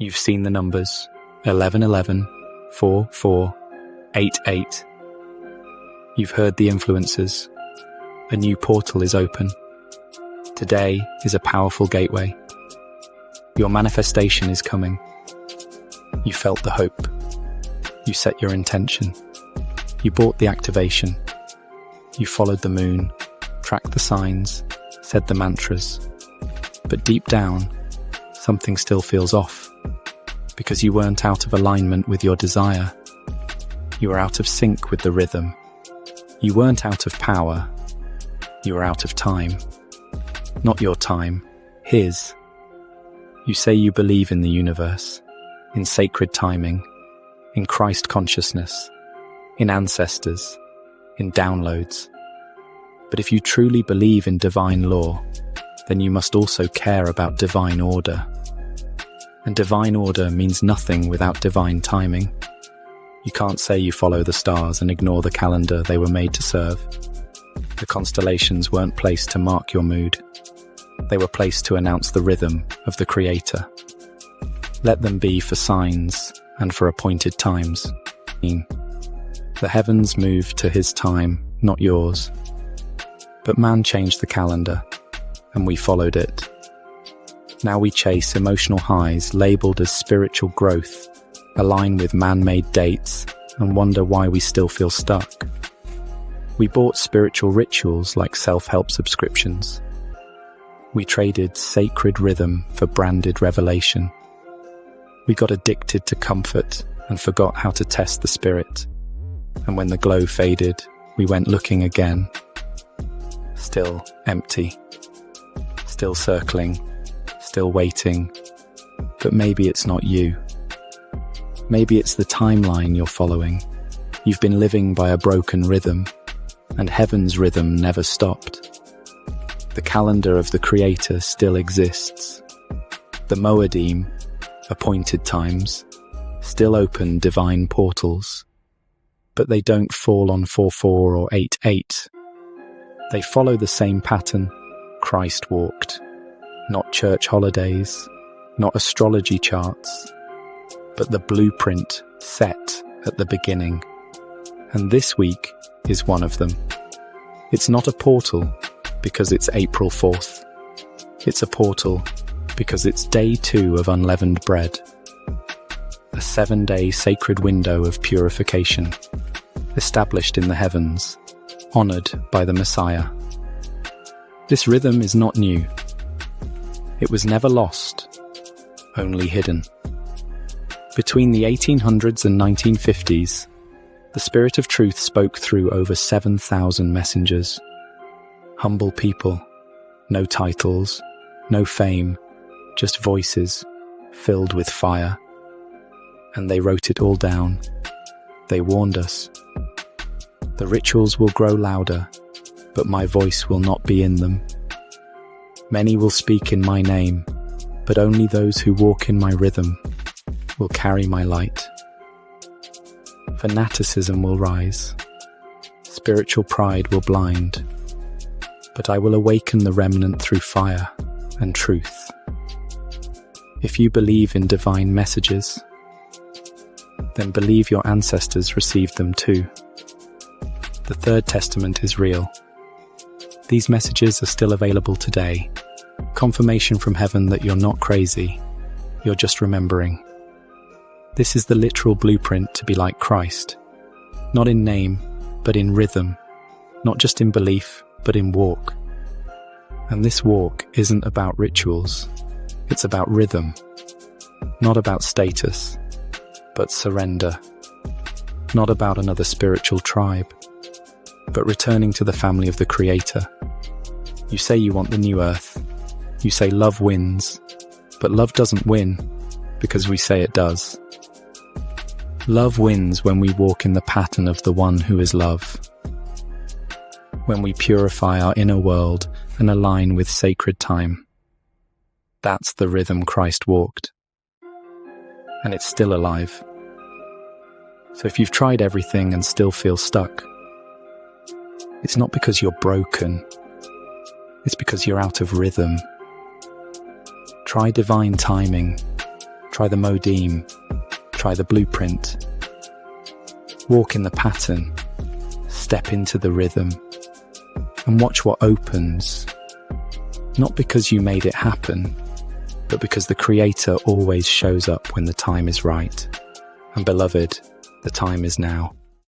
You've seen the numbers 1111, 4488. You've heard the influences. A new portal is open. Today is a powerful gateway. Your manifestation is coming. You felt the hope. You set your intention. You bought the activation. You followed the moon, tracked the signs, said the mantras. But deep down, something still feels off. Because you weren't out of alignment with your desire. You were out of sync with the rhythm. You weren't out of power. You were out of time. Not your time, his. You say you believe in the universe, in sacred timing, in Christ consciousness, in ancestors, in downloads. But if you truly believe in divine law, then you must also care about divine order. And divine order means nothing without divine timing. You can't say you follow the stars and ignore the calendar they were made to serve. The constellations weren't placed to mark your mood. They were placed to announce the rhythm of the Creator. Let them be for signs and for appointed times. The heavens moved to his time, not yours. But man changed the calendar, and we followed it. Now we chase emotional highs labeled as spiritual growth, align with man-made dates, and wonder why we still feel stuck. We bought spiritual rituals like self-help subscriptions. We traded sacred rhythm for branded revelation. We got addicted to comfort and forgot how to test the spirit. And when the glow faded, we went looking again. Still empty. Still circling. Still waiting. But maybe it's not you. Maybe it's the timeline you're following. You've been living by a broken rhythm, and heaven's rhythm never stopped. The calendar of the Creator still exists. The Moedim, appointed times, still open divine portals. But they don't fall on 44 or 88. They follow the same pattern Christ walked. Not church holidays, not astrology charts, but the blueprint set at the beginning. And this week is one of them. It's not a portal because it's April 4th. It's a portal because it's day 2 of unleavened bread. A 7-day sacred window of purification, established in the heavens, honored by the Messiah. This rhythm is not new. It was never lost, only hidden. Between the 1800s and 1950s, the Spirit of Truth spoke through over 7,000 messengers. Humble people, no titles, no fame, just voices filled with fire. And they wrote it all down. They warned us. The rituals will grow louder, but my voice will not be in them. Many will speak in my name, but only those who walk in my rhythm will carry my light. Fanaticism will rise. Spiritual pride will blind. But I will awaken the remnant through fire and truth. If you believe in divine messages, then believe your ancestors received them too. The Third Testament is real. These messages are still available today. Confirmation from heaven that you're not crazy, you're just remembering. This is the literal blueprint to be like Christ. Not in name, but in rhythm. Not just in belief, but in walk. And this walk isn't about rituals. It's about rhythm. Not about status, but surrender. Not about another spiritual tribe, but returning to the family of the Creator. You say you want the new earth. You say love wins, but love doesn't win because we say it does. Love wins when we walk in the pattern of the one who is love. When we purify our inner world and align with sacred time. That's the rhythm Christ walked. And it's still alive. So if you've tried everything and still feel stuck, it's not because you're broken. It's because you're out of rhythm. Try divine timing. Try the modeme. Try the blueprint. Walk in the pattern. Step into the rhythm. And watch what opens. Not because you made it happen, but because the Creator always shows up when the time is right. And beloved, the time is now.